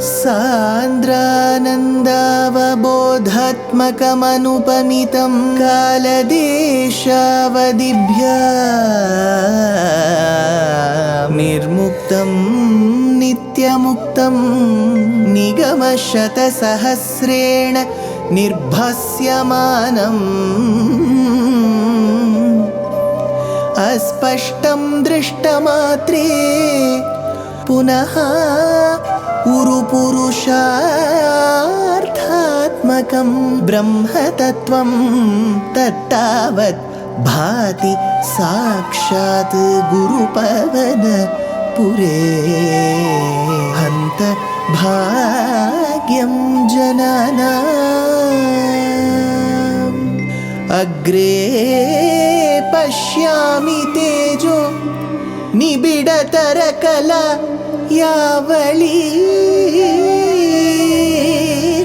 सान्द्रानन्दावबोधात्मकमनुपमितं कालदेशावधिभ्या निर्मुक्तं नित्यमुक्तं निगमशतसहस्रेण निर्भास्यमानम् अस्पष्टं दृष्टमात्रे पुनः उरुपुरुषार्थात्मकं ब्रह्मतत्त्वं तत्तावत् भाति साक्षात् गुरुपवनपुरे हन्त भाग्यं जनानाम् अग्रे पश्यामि तेजो निबिडतरकला यावली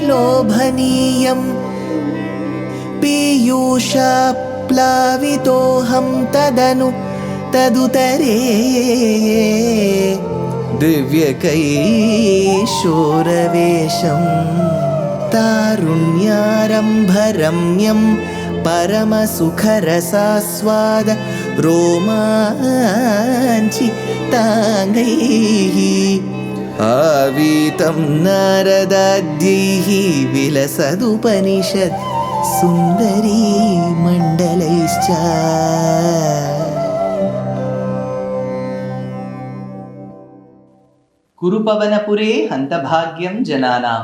लोभनीयं पीयूषाप्लावितोऽहं तदुतरे दिव्यकैशोरवेशं तारुण्यारम्भरम्यं परमसुखरसास्वाद रोमाञ्चिताङ्गैः आवीतं नारदाद्यैः विलसदुपनिषत् सुन्दरी मण्डलैश्च Gurupavanapure Hantabhagyam Jananam.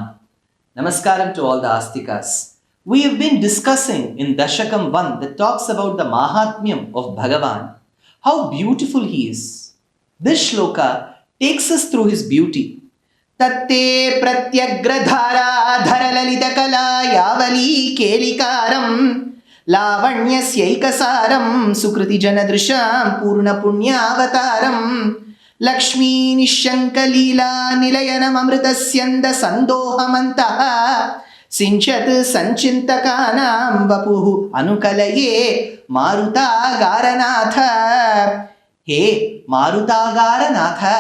Namaskaram to all the Astikas. We have been discussing in Dashakam 1 that talks about the Mahatmyam of Bhagavan, how beautiful he is. This shloka takes us through his beauty. Tatte pratyagradhara dharalalitakala yavali kelikaram lavanyasyaikasaram sukriti janadrisham purna punyavataram Lakshmi Nishankalila Nilayanam Amritasyanda Sandohamantaha Sinchat Sanchintakanam Vapuhu Anukalaye Marutagaranatha. Hey Marutagaranatha,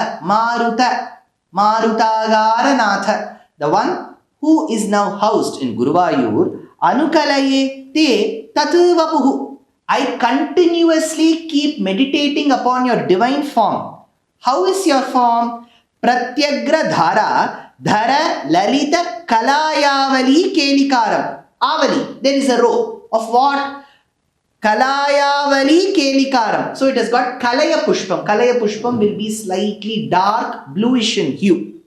Marutagaranatha, the one who is now housed in Guruvayur, Anukalaye Te Tatu Vapuhu. I continuously keep meditating upon your divine form. How is your form? Pratyagra dhara, dhara lalita kalayavali kelikaram. Avali, there is a row of what? Kalayavali kelikaram. So it has got kalaya pushpam. Kalaya pushpam will be slightly dark bluish in hue.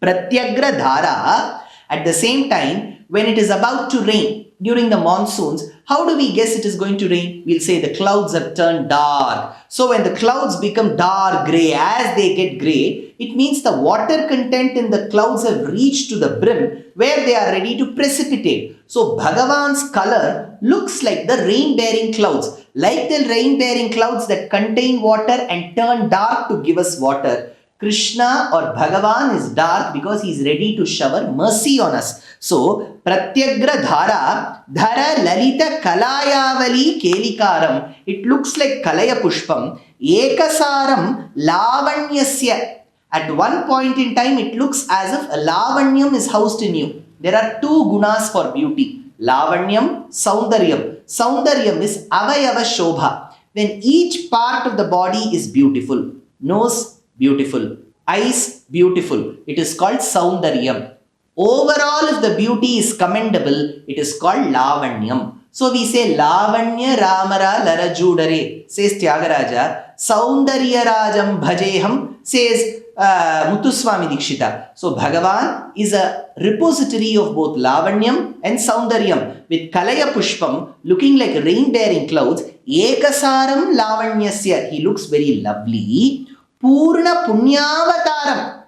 Pratyagra dhara, at the same time, when it is about to rain during the monsoons, how do we guess it is going to rain? We'll say the clouds have turned dark. So when the clouds become dark grey, as they get grey, it means the water content in the clouds have reached to the brim where they are ready to precipitate. So Bhagavan's color looks like the rain-bearing clouds, like the rain-bearing clouds that contain water and turn dark to give us water. Krishna or Bhagavan is dark because he is ready to shower mercy on us. So, Pratyagra dhara, dhara lalita kalayavali kelikaram. It looks like kalaya pushpam. Ekasaram lavanyasya. At one point in time, it looks as if a lavanyam is housed in you. There are two gunas for beauty. Lavanyam, Saundaryam. Saundaryam is avayava shobha. When each part of the body is beautiful. Nose, beautiful. Eyes, beautiful. It is called Saundaryam. Overall, if the beauty is commendable, it is called Lavanyam. So we say Lavanya Ramara Larajudare, says Tyagaraja. Saundarya Rajam Bhajeham, says Muthuswami Dikshita. So Bhagavan is a repository of both Lavanyam and Saundaryam, with Kalaya Pushpam looking like rain-bearing clouds. Ekasaram Lavanyasya, he looks very lovely. Purna Punyavataram.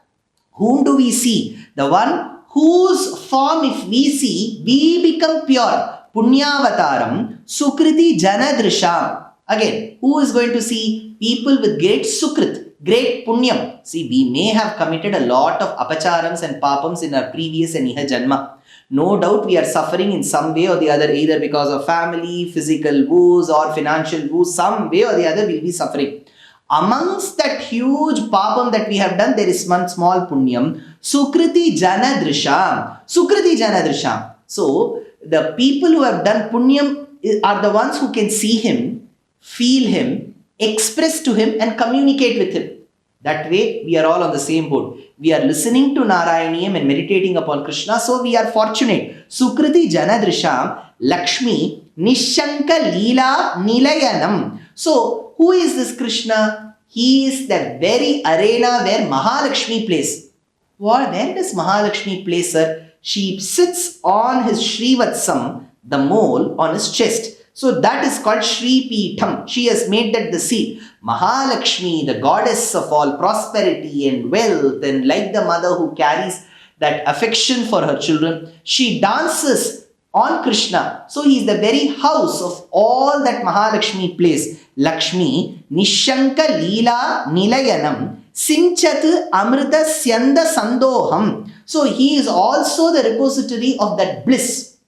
Whom do we see? The one whose form if we see, we become pure. Punyavataram, Sukriti Janadrisham. Again, who is going to see? People with great Sukrit, great Punyam. See, we may have committed a lot of apacharams and papams in our previous and iha janma. No doubt we are suffering in some way or the other, either because of family, physical woes or financial woes. Some way or the other we'll be suffering. Amongst that huge papam that we have done, there is one small punyam. Sukriti jana drisham. Sukriti jana drisham. So, the people who have done punyam are the ones who can see him, feel him, express to him and communicate with him. That way, we are all on the same boat. We are listening to Narayaneeyam and meditating upon Krishna, so we are fortunate. Sukriti Janadrisham Lakshmi Nishanka Leela Nilayanam. So, who is this Krishna? He is the very arena where Mahalakshmi plays. Where does Mahalakshmi play, sir? She sits on his Srivatsam, the mole, on his chest. So that is called Shri Peetham. She has made that the seat. Mahalakshmi, the goddess of all prosperity and wealth, and like the mother who carries that affection for her children, she dances on Krishna. So he is the very house of all that Mahalakshmi plays. Lakshmi, Nishanka Leela Nilayanam, Sinchat Amrita Syanda Sandoham. So he is also the repository of that bliss.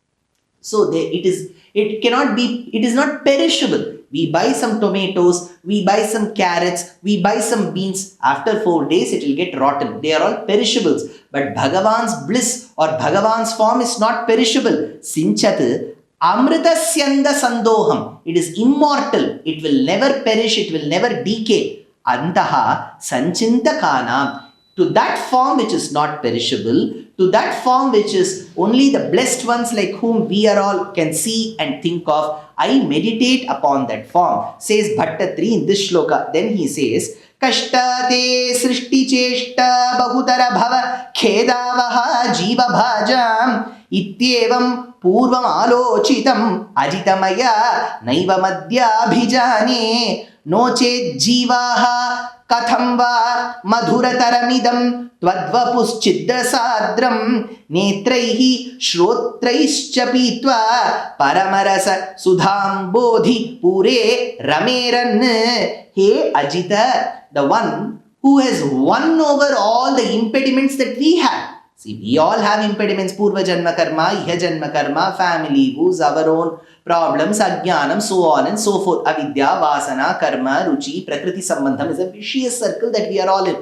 So it is not perishable. We buy some tomatoes, we buy some carrots, we buy some beans. After 4 days, it will get rotten. They are all perishables. But Bhagavan's bliss or Bhagavan's form is not perishable. Sinchat Amritasyanda Sandoham. It is immortal. It will never perish. It will never decay. Antaha Sanchintakanam. To that form which is not perishable, to that form which is only the blessed ones like whom we are all can see and think of, I meditate upon that form, says Bhattatri in this shloka. Then he says, Kashta te srishti cheshta bahutara bhava khedavaha jiva bhajam ityevam purvam alochitam ajitamaya naiva madhya bhijane noche jivaha katham va madhurataramidam Tvadvapuschiddasadram netraihi shrotraischa pitva paramarasa sudham bodhi pure rameran. Hey Ajita, the one who has won over all the impediments that we have. See, we all have impediments, Purva Janma Karma, Iha Janma Karma, family, who's our own problems, Ajnanam, so on and so forth. Avidya, Vasana, Karma, Ruchi, Prakriti Sambandham is a vicious circle that we are all in.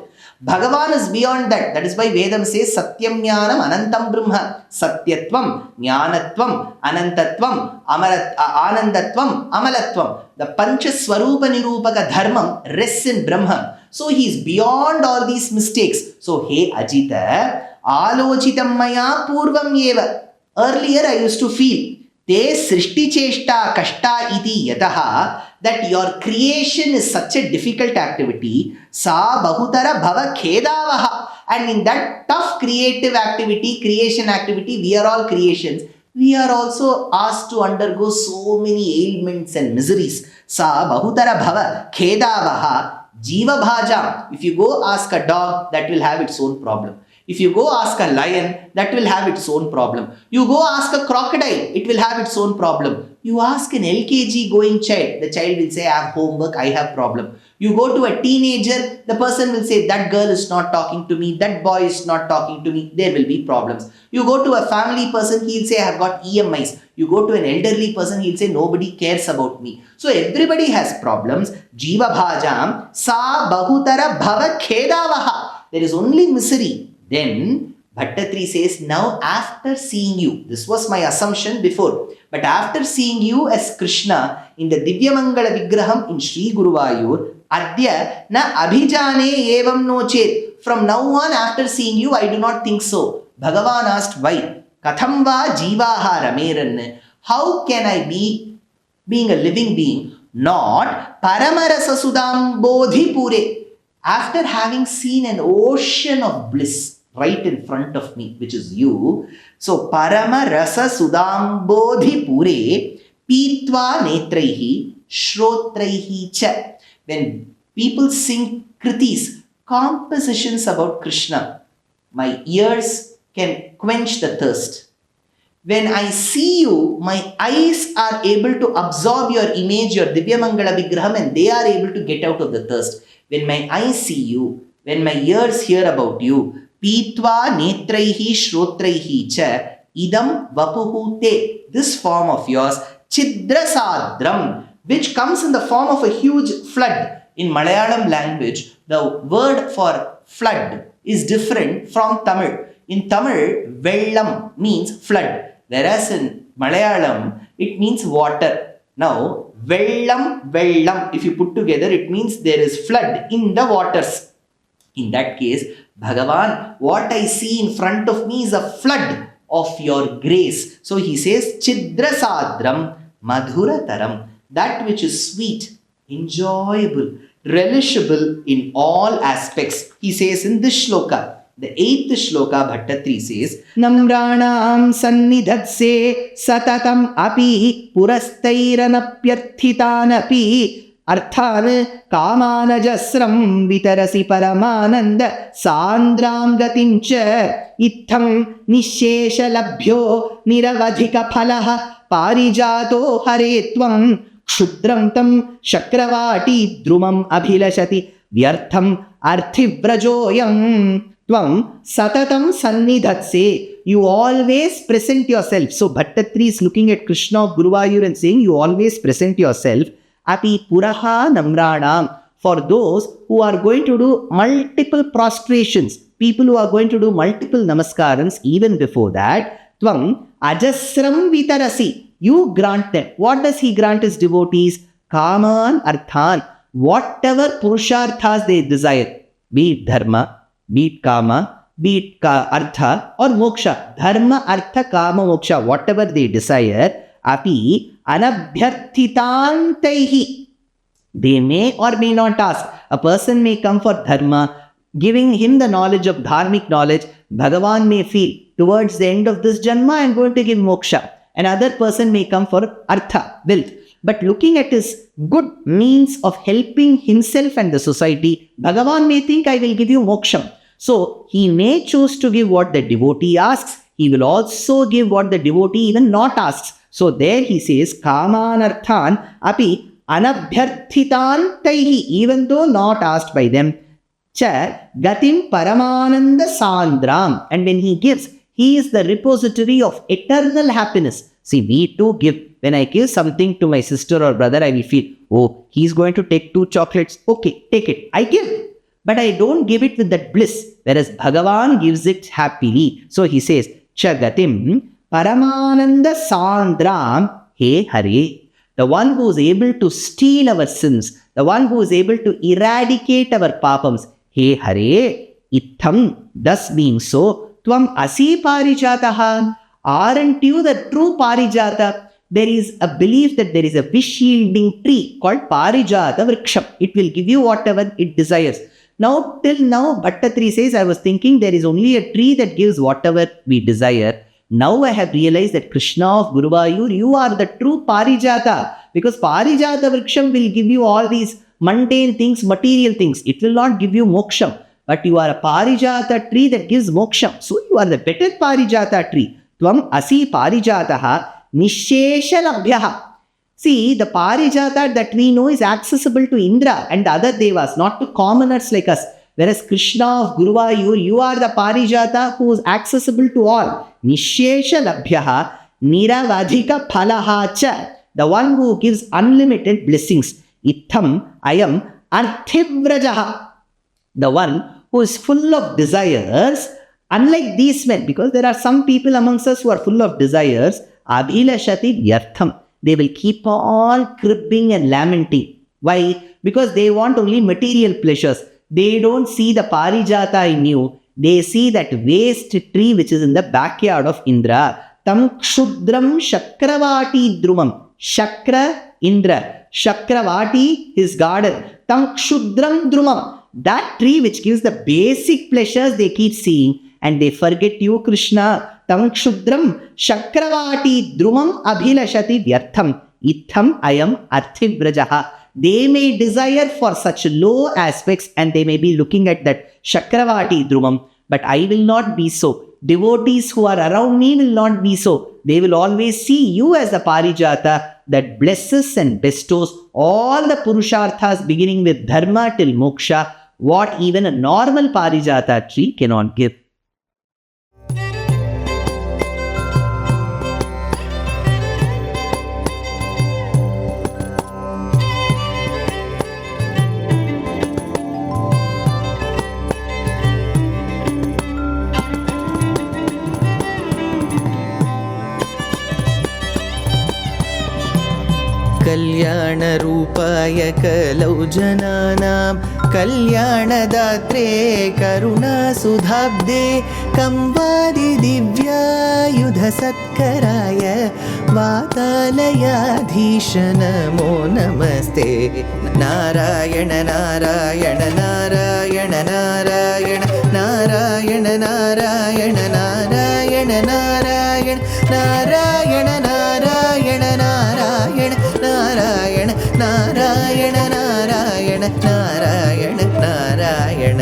Bhagavan is beyond that. That is why Vedam says Satyam Jnanam Anantam Brahma. Satyatvam, Jnanatvam, Anantatvam, Anandatvam, Amalatvam. The Pancha Swarupa Nirupaka Dharmam rests in Brahman. So he is beyond all these mistakes. So, hey Ajita, Alochitam Maya Purvam Yeva. Earlier I used to feel Te Srishti Cheshta Kashta Iti Yataha, that your creation is such a difficult activity. Sa Bahutara Bhava Khedavaha. And in that tough creative activity, creation activity, we are all creations. We are also asked to undergo so many ailments and miseries. Sa Bahutara Bhava Khedavaha Jiva Bhajam. If you go ask a dog, that will have its own problem. If you go ask a lion, that will have its own problem. You go ask a crocodile, it will have its own problem. You ask an LKG going child, the child will say, I have homework, I have problem. You go to a teenager, the person will say, that girl is not talking to me, that boy is not talking to me, there will be problems. You go to a family person, he'll say, I have got EMIs. You go to an elderly person, he'll say, nobody cares about me. So everybody has problems. Jiva bhajam, sa bahutara bhava khedavaha. There is only misery. Then Bhattatri says, now after seeing you, this was my assumption before, but after seeing you as Krishna in the Divyamangala Vigraham in Sri Guruvayur, Adya na abhijane evam no chet. From now on, after seeing you, I do not think so. Bhagavan asked, why? Katham va jivaha rameran. How can I be, being a living being, not paramarasa sudam bodhi pure? After having seen an ocean of bliss right in front of me, which is you. So, Parama Rasa Sudam Bodhi Pure Pitva Netraihi Shrotraihi Cha. When people sing kritis, compositions about Krishna, my ears can quench the thirst. When I see you, my eyes are able to absorb your image, your Divyamangala Vigraham, and they are able to get out of the thirst. When my eyes see you, when my ears hear about you, Pitva netraihi shrotraihi cha idam vapuhute. This form of yours, chidra sadram, which comes in the form of a huge flood. In Malayalam language, the word for flood is different from Tamil. In Tamil, Vellam means flood, whereas in Malayalam, it means water. Now, Vellam, if you put together, it means there is flood in the waters. In that case, Bhagavan, what I see in front of me is a flood of your grace. So he says, Chidra Sadram Madhurataram, that which is sweet, enjoyable, relishable in all aspects. He says in this shloka, the 8th shloka, Bhattatri says, Namranam sannidhatse satatam api purastairanapyarthitanapi अर्थान कामानजस्रं वितरसि परमानंद सांद्रां गतिं च इत्थं निःशेषलभ्यो निरवधिक फलः पारिजातो हरे त्वं क्षुद्रं तं चक्रवाटी द्रुमम् अभिलषति व्यर्थम् अर्थिव्रजोऽयं त्वं सततं सन्निधत्से. You always present yourself. So Bhattatri is looking at Krishna of Guruvayur and saying, you always present yourself. Api puraha namranam, for those who are going to do multiple prostrations, people who are going to do multiple namaskarams even before that, tvam ajasram vitarasi, you grant them. What does he grant his devotees? Kaman arthan, whatever purusharthas they desire, be it dharma, be it kama, be it artha or moksha. Dharma, artha, kama, moksha, whatever they desire, api anabhyarthitantaihi, they may or may not ask. A person may come for dharma, giving him the knowledge of dharmic knowledge. Bhagavan may feel towards the end of this janma I am going to give moksha. Another person may come for artha, wealth, but looking at his good means of helping himself and the society, Bhagavan may think I will give you moksham. So he may choose to give what the devotee asks. He will also give what the devotee even not asks. So there he says, Kamanarthan api anabhyarthitantaihi, even though not asked by them, cha gatim paramananda sandram, and when he gives, he is the repository of eternal happiness. See, we too give. When I give something to my sister or brother, I will feel, oh, he's going to take 2 chocolates. Okay, take it. I give. But I don't give it with that bliss, whereas Bhagavan gives it happily. So he says, cha gatim Paramananda Sandram, He Hare, the one who is able to steal our sins, the one who is able to eradicate our papams, He Hare, Itham, thus being so, Tvam Asi Parijataha, aren't you the true Parijata? There is a belief that there is a wish-yielding tree called Parijata Vriksham. It will give you whatever it desires. Now, till now, Bhattatri says, I was thinking there is only a tree that gives whatever we desire. Now I have realized that Krishna of Guruvayur, you are the true Parijata, because Parijata Vriksham will give you all these mundane things, material things. It will not give you moksham, but you are a Parijata tree that gives moksham. So you are the better Parijata tree. Tvam asi Parijataha nisheshalabhyaha. See, the Parijata that we know is accessible to Indra and the other devas, not to commoners like us. Whereas Krishna of Guruvayur, you are the Parijata who is accessible to all. Nishesha labhyaha niravadhika phalaha cha, the one who gives unlimited blessings. Itham ayam arthivrajaha, the one who is full of desires. Unlike these men, because there are some people amongst us who are full of desires, abhilashati vyartham, they will keep on cribbing and lamenting. Why? Because they want only material pleasures. They don't see the Parijata in you. They see that waste tree which is in the backyard of Indra. Tam kshudram shakravati drumam. Shakra, Indra. Shakravati, his garden. Tam kshudram drumam. That tree which gives the basic pleasures they keep seeing and they forget you, Krishna. Tam kshudram shakravati drumam abhilashati vyartham. Itham ayam arthivrajaha. They may desire for such low aspects and they may be looking at that Shakravati Drumam, but I will not be so. Devotees who are around me will not be so. They will always see you as the Parijata that blesses and bestows all the Purusharthas beginning with Dharma till Moksha, what even a normal Parijata tree cannot give. कल्याणरूपाय कलौ जनानां कल्याणदात्रे करुणासुधाब्दे कंवादिदिव्यायुधसत्कराय वातालयाधीश नमो नमस्ते। नारायण नारायण नारायण नारायण नारायण नारायण नारायण नारायण नारायण नारायण नारायण नारायण नारायण नारायण नारायण नारायण।